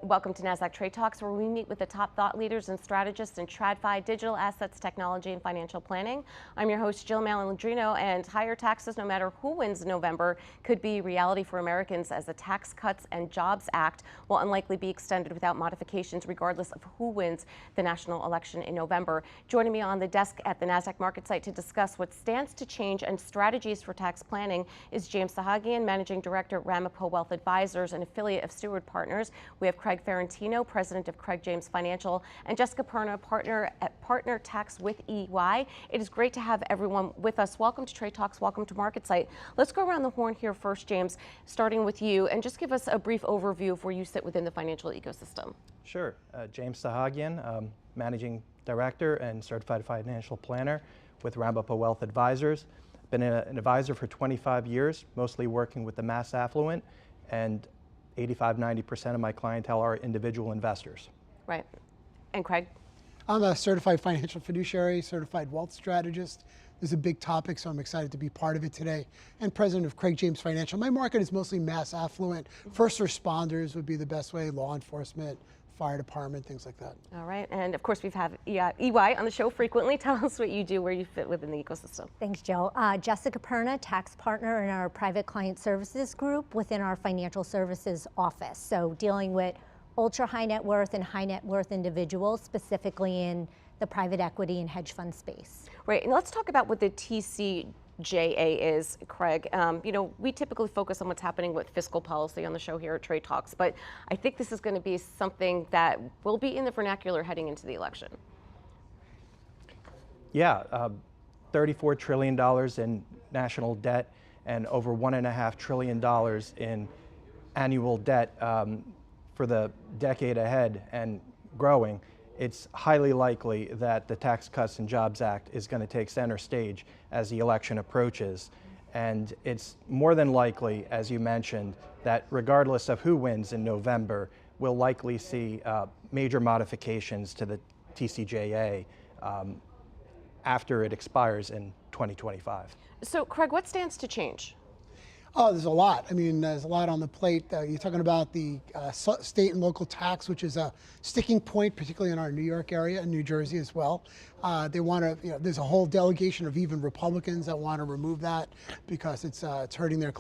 Welcome to Nasdaq Trade Talks, where we meet with the top thought leaders and strategists in TradFi, digital assets, technology, and financial planning. I'm your host, Jill Malandrino, and higher taxes, no matter who wins November, could be reality for Americans as the Tax Cuts and Jobs Act will unlikely be extended without modifications, regardless of who wins the national election in November. Joining me on the desk at the Nasdaq market site to discuss what stands to change and strategies for tax planning is James Sahagian, Managing Director, Ramapo Wealth Advisors, an affiliate of Steward Partners. We have Craig Ferrantino, President of Craig James Financial, and Jessica Perna, Partner at Partner Tax with EY. It is great to have everyone with us. Welcome to Trade Talks. Welcome to MarketSite. Let's go around the horn here first, James, starting with you, and just give us a brief overview of where you sit within the financial ecosystem. Sure. James Sahagian, Managing Director and Certified Financial Planner with Ramapo Wealth Advisors. Been an advisor for 25 years, mostly working with the mass affluent, and 85–90% of my clientele are individual investors. Right. And Craig? I'm a certified financial fiduciary, certified wealth strategist. This is a big topic, so I'm excited to be part of it today. And president of Craig James Financial. My market is mostly mass affluent. First responders would be the best way, law enforcement, fire department, things like that. All right, and of course we've had EY on the show frequently. Tell us what you do, where you fit within the ecosystem. Thanks, Jill. Jessica Perna, tax partner in our private client services group within our financial services office. So dealing with ultra high net worth and high net worth individuals, specifically in the private equity and hedge fund space. Right, and let's talk about what the TCJA is, Craig. You know, we typically focus on what's happening with fiscal policy on the show here at Trade Talks, but I think this is going to be something that will be in the vernacular heading into the election. Yeah, $34 trillion in national debt and over $1.5 trillion in annual debt for the decade ahead and growing. It's highly likely that the Tax Cuts and Jobs Act is going to take center stage as the election approaches. And it's more than likely, as you mentioned, that regardless of who wins in November, we'll likely see major modifications to the TCJA after it expires in 2025. So, Craig, what stands to change? Oh, there's a lot. I mean, there's a lot on the plate. You're talking about the state and local tax, which is a sticking point, particularly in our New York area and New Jersey as well. They want to, there's a whole delegation of even Republicans that want to remove that because it's hurting their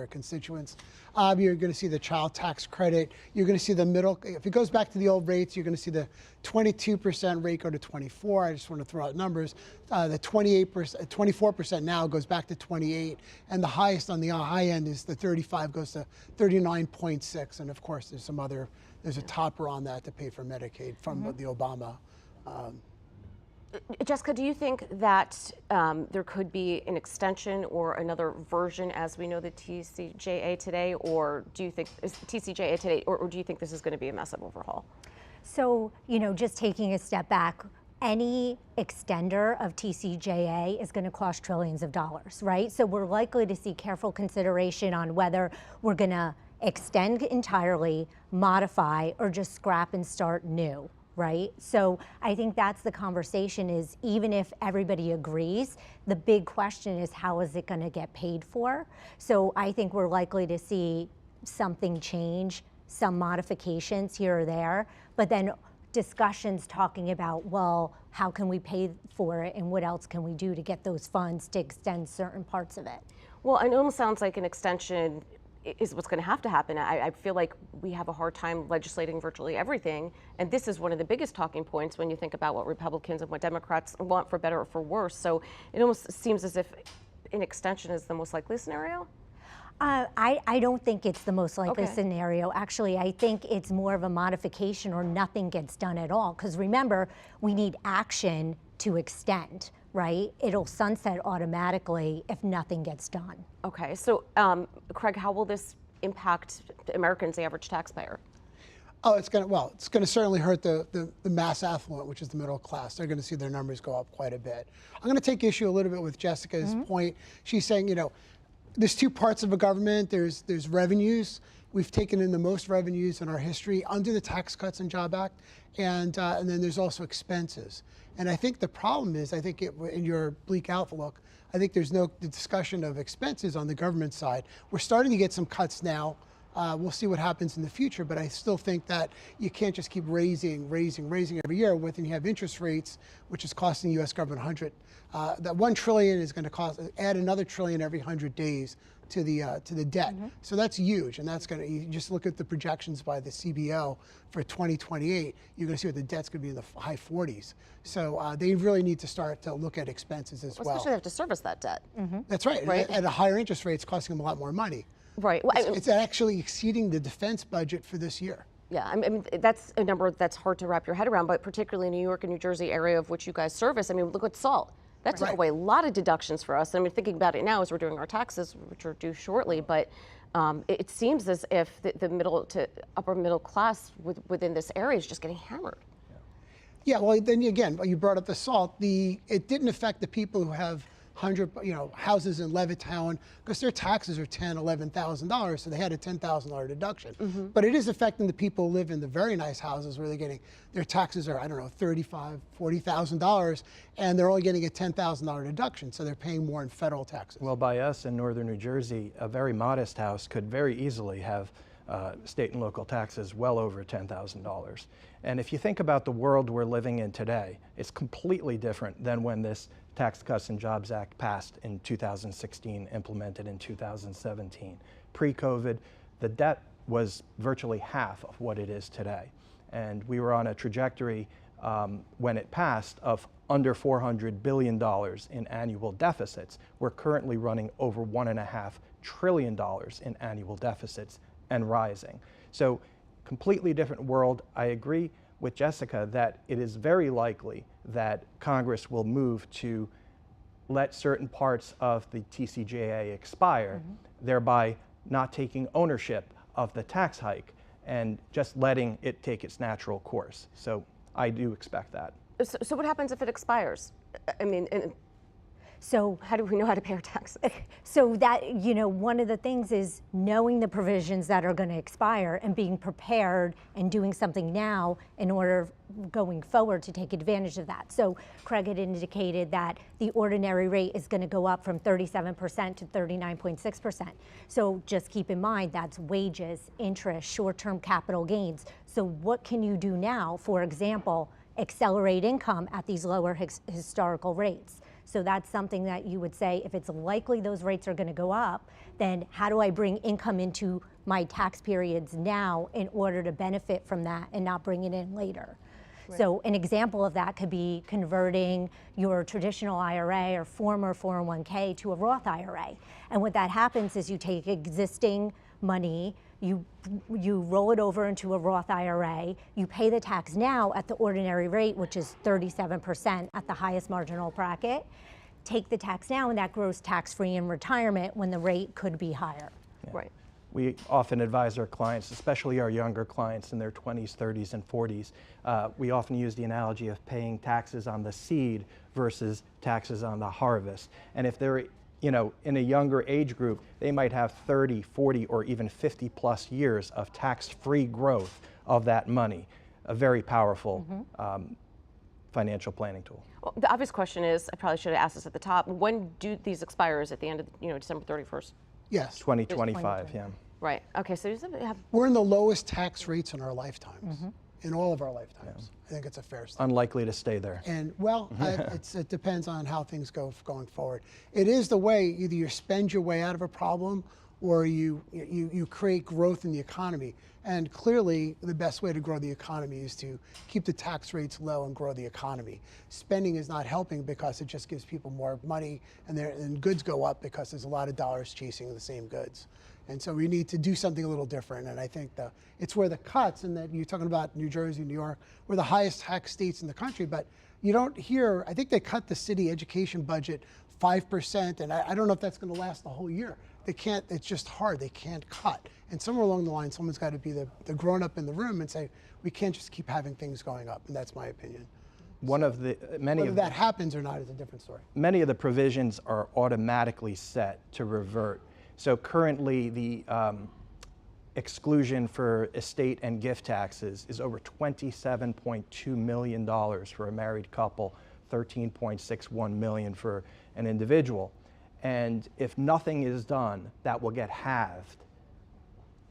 constituents. You're going to see the child tax credit. You're going to see the middle. If it goes back to the old rates, you're going to see the 22% rate go to 24. I just want to throw out numbers. The 24% now goes back to 28, and the highest on the high end is the 35 goes to 39.6. And of course, there's a topper on that to pay for Medicaid from the Obama. Jessica, do you think that there could be an extension or another version as we know the TCJA today, or do you think TCJA today, or do you think this is going to be a massive overhaul? So, just taking a step back, any extender of TCJA is going to cost trillions of dollars, right? So we're likely to see careful consideration on whether we're going to extend entirely, modify, or just scrap and start new. Right? So I think that's the conversation is even if everybody agrees, the big question is how is it going to get paid for? So I think we're likely to see something change, some modifications here or there, but then discussions talking about, well, how can we pay for it and what else can we do to get those funds to extend certain parts of it? Well, it almost sounds like an extension is what's going to have to happen. I feel like we have a hard time legislating virtually everything, and this is one of the biggest talking points when you think about what Republicans and what Democrats want, for better or for worse. So it almost seems as if an extension is the most likely scenario. I don't think it's the most likely scenario. Actually, I think it's more of a modification or nothing gets done at all. Because remember, we need action to extend, right? It'll sunset automatically if nothing gets done. Okay, so Craig, how will this impact Americans, the average taxpayer? Oh, it's going to certainly hurt the mass affluent, which is the middle class. They're going to see their numbers go up quite a bit. I'm going to take issue a little bit with Jessica's point. She's saying, there's two parts of a government. There's revenues. We've taken in the most revenues in our history under the Tax Cuts and Jobs Act, and then there's also expenses. And I think the problem is, in your bleak outlook, I think there's no discussion of expenses on the government side. We're starting to get some cuts now We'll see what happens in the future, but I still think that you can't just keep raising every year when you have interest rates, which is costing the U.S. government that $1 trillion is going to add another trillion every 100 days to the debt. So that's huge, and that's going to, you just look at the projections by the CBO for 2028, you're going to see what the debt's going to be in the high 40s. So they really need to start to look at expenses as well. Especially they have to service that debt. That's right. At a higher interest rate, it's costing them a lot more money. Right. Well, it's actually exceeding the defense budget for this year. Yeah, I mean, that's a number that's hard to wrap your head around, but particularly in New York and New Jersey area of which you guys service, I mean, look at salt. That took away a lot of deductions for us. I mean, thinking about it now as we're doing our taxes, which are due shortly, but it seems as if the middle to upper middle class within this area is just getting hammered. Yeah, well, then again, you brought up the salt. It didn't affect the people who have houses in Levittown because their taxes are $10,000, $11,000, so they had a $10,000 deduction. But it is affecting the people who live in the very nice houses where they're getting their taxes are, I don't know, $35,000, $40,000, and they're only getting a $10,000 deduction, so they're paying more in federal taxes. Well, by us in northern New Jersey, a very modest house could very easily have state and local taxes well over $10,000. And if you think about the world we're living in today, it's completely different than when this Tax Cuts and Jobs Act passed in 2016, implemented in 2017. Pre-COVID, the debt was virtually half of what it is today. And we were on a trajectory when it passed of under $400 billion in annual deficits. We're currently running over $1.5 trillion in annual deficits and rising. So completely different world. I agree with Jessica that it is very likely that Congress will move to let certain parts of the TCJA expire, thereby not taking ownership of the tax hike and just letting it take its natural course. So I do expect that. So what happens if it expires? I mean, so how do we know how to pay our taxes? So that, one of the things is knowing the provisions that are going to expire and being prepared and doing something now in order going forward to take advantage of that. So Craig had indicated that the ordinary rate is going to go up from 37% to 39.6%. So just keep in mind that's wages, interest, short-term capital gains. So what can you do now? For example, accelerate income at these lower historical rates. So that's something that you would say, if it's likely those rates are going to go up, then how do I bring income into my tax periods now in order to benefit from that and not bring it in later? Right. So an example of that could be converting your traditional IRA or former 401k to a Roth IRA. And what that happens is you take existing money, you roll it over into a Roth IRA, you pay the tax now at the ordinary rate, which is 37% at the highest marginal bracket, take the tax now, and that grows tax-free in retirement when the rate could be higher. Yeah. Right. We often advise our clients, especially our younger clients in their 20s, 30s, and 40s. We often use the analogy of paying taxes on the seed versus taxes on the harvest. And if they're in a younger age group, they might have 30, 40, or even 50 plus years of tax-free growth of that money. A very powerful financial planning tool. Well, the obvious question is, I probably should have asked this at the top, when do these expire? Is at the end of December 31st? Yes. 2025, yeah. Right, okay, so you have... We're in the lowest tax rates in our lifetimes, in all of our lifetimes. Yeah. I think it's a fair statement. Unlikely to stay there. And well, it depends on how things go going forward. It is the way, either you spend your way out of a problem or you create growth in the economy. And clearly, the best way to grow the economy is to keep the tax rates low and grow the economy. Spending is not helping because it just gives people more money, and goods go up because there's a lot of dollars chasing the same goods. And so we need to do something a little different. And I think it's where the cuts, and that you're talking about New Jersey, New York, we're the highest tax states in the country, but you don't hear, I think they cut the city education budget 5%, and I don't know if that's going to last the whole year. They can't, it's just hard, they can't cut. And somewhere along the line, someone's got to be the grown-up in the room and say, we can't just keep having things going up, and that's my opinion. Whether that happens or not is a different story. Many of the provisions are automatically set to revert. So currently, the exclusion for estate and gift taxes is over $27.2 million for a married couple, $13.61 million for an individual. And if nothing is done, that will get halved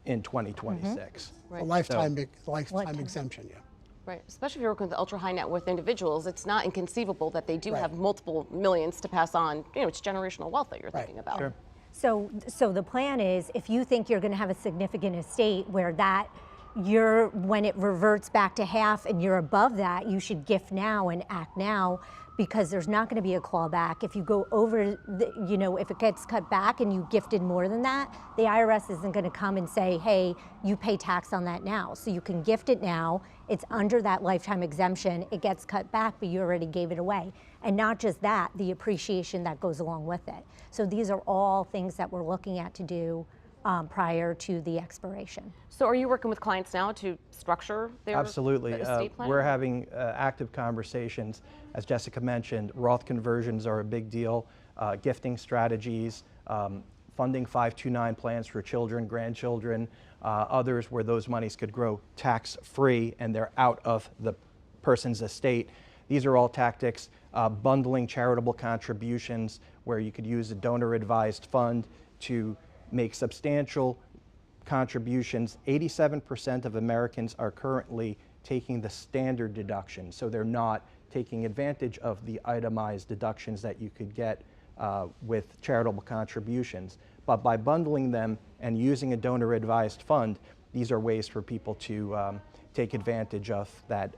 in 2026. A Right. lifetime Lifetime. exemption, yeah. Right, especially if you're working with ultra high net worth individuals, it's not inconceivable that they do have multiple millions to pass on. You know, it's generational wealth that you're thinking about. Sure. So the plan is, if you think you're going to have a significant estate where that when it reverts back to half and you're above that, you should gift now and act now, because there's not going to be a clawback. If you go over, if it gets cut back and you gifted more than that, the IRS isn't going to come and say, hey, you pay tax on that now. So you can gift it now. It's under that lifetime exemption. It gets cut back, but you already gave it away. And not just that, the appreciation that goes along with it. So these are all things that we're looking at to do prior to the expiration. So are you working with clients now to structure their Absolutely. estate plan? We're having active conversations. As Jessica mentioned, Roth conversions are a big deal, gifting strategies, funding 529 plans for children, grandchildren, others where those monies could grow tax-free and they're out of the person's estate. These are all tactics. Bundling charitable contributions, where you could use a donor-advised fund to make substantial contributions. 87% of Americans are currently taking the standard deduction, so they're not taking advantage of the itemized deductions that you could get with charitable contributions. But by bundling them and using a donor-advised fund, these are ways for people to take advantage of that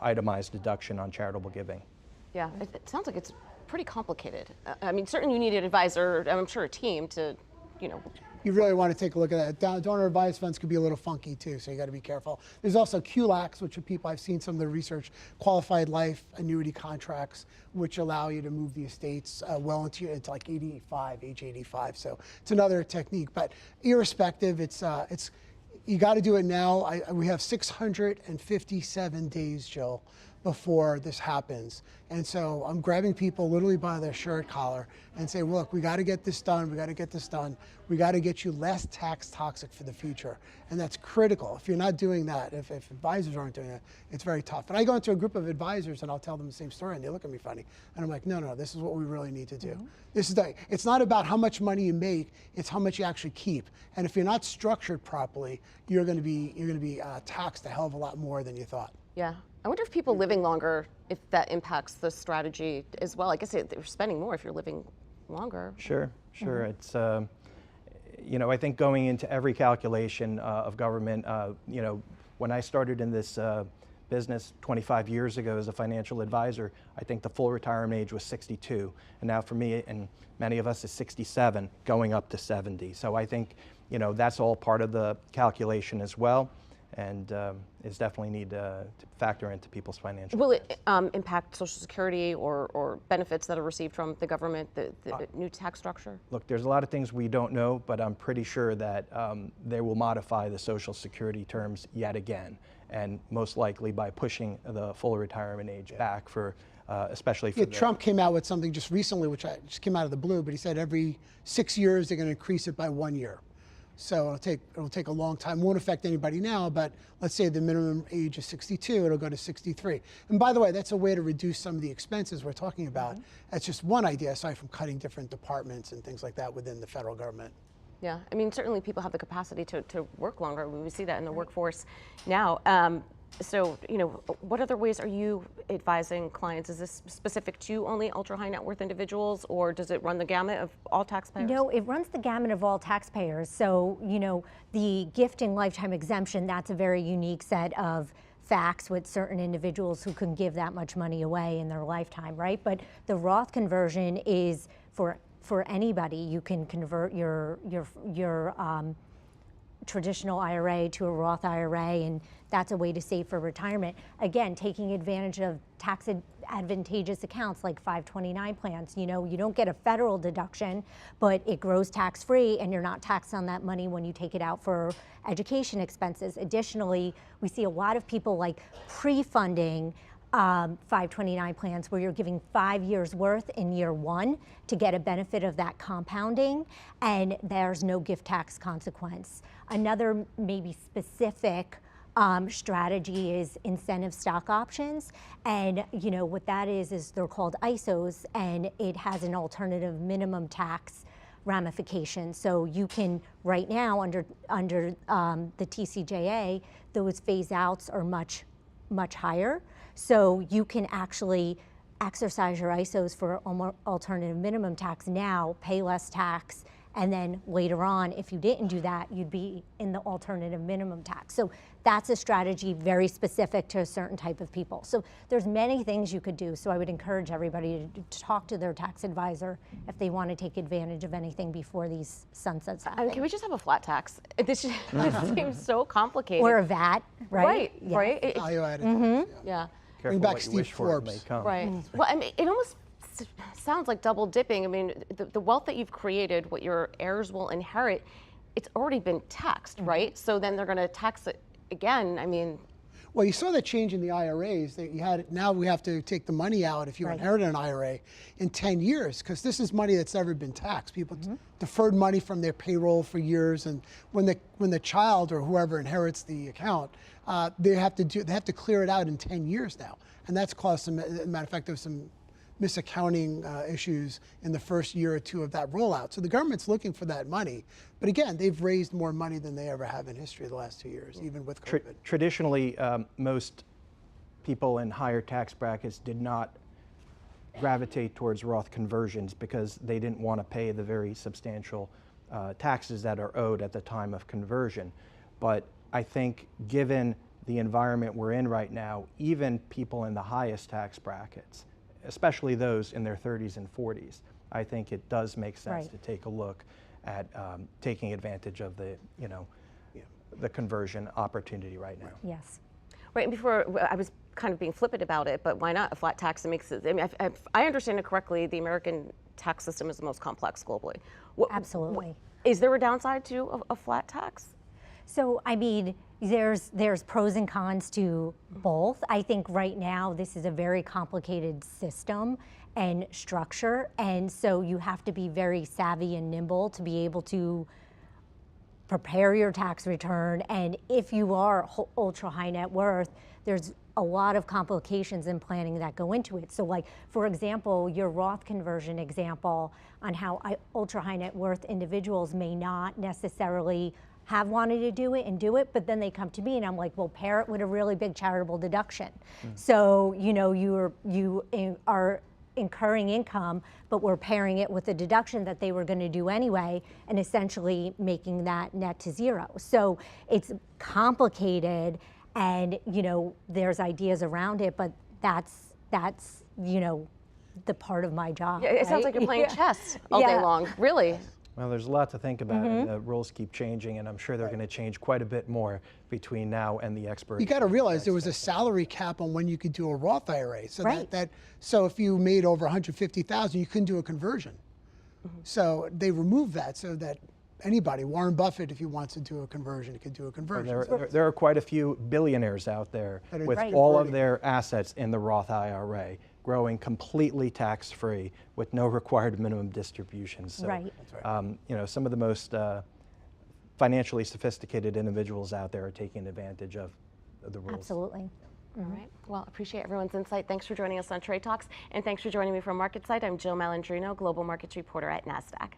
itemized deduction on charitable giving. Yeah, it sounds like it's pretty complicated. I mean, certainly you need an advisor, I'm sure a team to, You really want to take a look at that. Donor advised funds could be a little funky too, so you got to be careful. There's also QLACs, which are people, I've seen some of the research, qualified life annuity contracts, which allow you to move the estates well into like age 85. So it's another technique. But irrespective, it's you got to do it now. We have 657 days, Jill, before this happens. And so I'm grabbing people literally by their shirt collar and say, look, we got to get this done. We got to get this done. We got to get you less tax toxic for the future. And that's critical. If you're not doing that, if advisors aren't doing that, it's very tough. And I go into a group of advisors and I'll tell them the same story and they look at me funny. And I'm like, no, this is what we really need to do. It's not about how much money you make, it's how much you actually keep. And if you're not structured properly, you're going to be taxed a hell of a lot more than you thought. yeah. I wonder if people living longer, if that impacts the strategy as well. I guess they're spending more if you're living longer. Sure. It's, I think going into every calculation of government, when I started in this business 25 years ago as a financial advisor, I think the full retirement age was 62. And now for me and many of us is 67, going up to 70. So I think, that's all part of the calculation as well. And it's definitely need to factor into people's financial. Will it impact Social Security or benefits that are received from the government, the new tax structure? Look, there's a lot of things we don't know, but I'm pretty sure that they will modify the Social Security terms yet again, and most likely by pushing the full retirement age back for, especially for Trump came out with something just recently, which just came out of the blue, but he said every 6 years they're going to increase it by 1 year. So it'll take a long time. Won't affect anybody now, but let's say the minimum age is 62, it'll go to 63. And by the way, that's a way to reduce some of the expenses we're talking about. That's just one idea, aside from cutting different departments and things like that within the federal government. Yeah, I mean, certainly people have the capacity to work longer. We see that in the workforce now. So, what other ways are you advising clients? Is this specific to only ultra high net worth individuals, or does it run the gamut of all taxpayers? No, it runs the gamut of all taxpayers. So, the gifting lifetime exemption, that's a very unique set of facts with certain individuals who can give that much money away in their lifetime, right? But the Roth conversion is for anybody. You can convert your traditional IRA to a Roth IRA, and that's a way to save for retirement. Again, taking advantage of tax advantageous accounts like 529 plans. You don't get a federal deduction, but it grows tax-free and you're not taxed on that money when you take it out for education expenses. Additionally, we see a lot of people like pre-funding 529 plans where you're giving 5 years worth in year one to get a benefit of that compounding, and there's no gift tax consequence. Another maybe specific strategy is incentive stock options, and what that is they're called ISOs, and it has an alternative minimum tax ramifications. So you can, right now, under the TCJA, those phase outs are much higher. So you can actually exercise your ISOs for alternative minimum tax now, pay less tax, and then later on, if you didn't do that, you'd be in the alternative minimum tax. So that's a strategy very specific to a certain type of people. So there's many things you could do. So I would encourage everybody to talk to their tax advisor if they want to take advantage of anything before these sunsets happen. Can we just have a flat tax? This seems so complicated. Or a VAT, right? Right, Yeah. right. Value-added. Yeah. Careful back what you Steve wish for, it Forbes. may come. Right. Well, I mean, it almost sounds like double dipping. I mean, the wealth that you've created, what your heirs will inherit, it's already been taxed, right? So then they're going to tax it again. I mean, Well, you saw that change in the IRAs that you had. Now we have to take the money out if you inherited an IRA in 10 years, because this is money that's never been taxed. People deferred money from their payroll for years, and when the child or whoever inherits the account, they have to clear it out in 10 years now, and that's caused some. As a matter of fact, there's some misaccounting issues in the first year or two of that rollout. So the government's looking for that money. But again, they've raised more money than they ever have in history the last 2 years, even with COVID. Traditionally, most people in higher tax brackets did not gravitate towards Roth conversions because they didn't want to pay the very substantial taxes that are owed at the time of conversion. But I think given the environment we're in right now, even people in the highest tax brackets, especially those in their 30s and 40s, I think it does make sense to take a look at taking advantage of the, the conversion opportunity right now. Yes. right. And before, I was kind of being flippant about it, but why not a flat tax? It makes it, I mean, if I understand it correctly, the American tax system is the most complex globally. Absolutely. Is there a downside to a flat tax? So, I mean, there's pros and cons to both. I think right now this is a very complicated system and structure, and so you have to be very savvy and nimble to be able to prepare your tax return. And if you are ultra high net worth, there's a lot of complications in planning that go into it. So like, for example, your Roth conversion example on how ultra high net worth individuals may not necessarily have wanted to do it, but then they come to me and I'm like, well, pair it with a really big charitable deduction. So, you are incurring income, but we're pairing it with a deduction that they were going to do anyway, and essentially making that net to zero. So it's complicated, and there's ideas around it, but that's the part of my job. Yeah, it sounds like you're playing chess all day long, really. Well, there's a lot to think about, and the rules keep changing, and I'm sure they're going to change quite a bit more between now and the expiration. You got to realize there was a salary cap on when you could do a Roth IRA. So so if you made over $150,000, you couldn't do a conversion. So they removed that so that anybody, Warren Buffett, if he wants to do a conversion, could do a conversion. There are quite a few billionaires out there with all of their assets in the Roth IRA, growing completely tax-free with no required minimum distributions. So, some of the most financially sophisticated individuals out there are taking advantage of the rules. Absolutely. All right. Well, appreciate everyone's insight. Thanks for joining us on Trade Talks, and thanks for joining me from MarketSite. I'm Jill Malandrino, Global Markets Reporter at Nasdaq.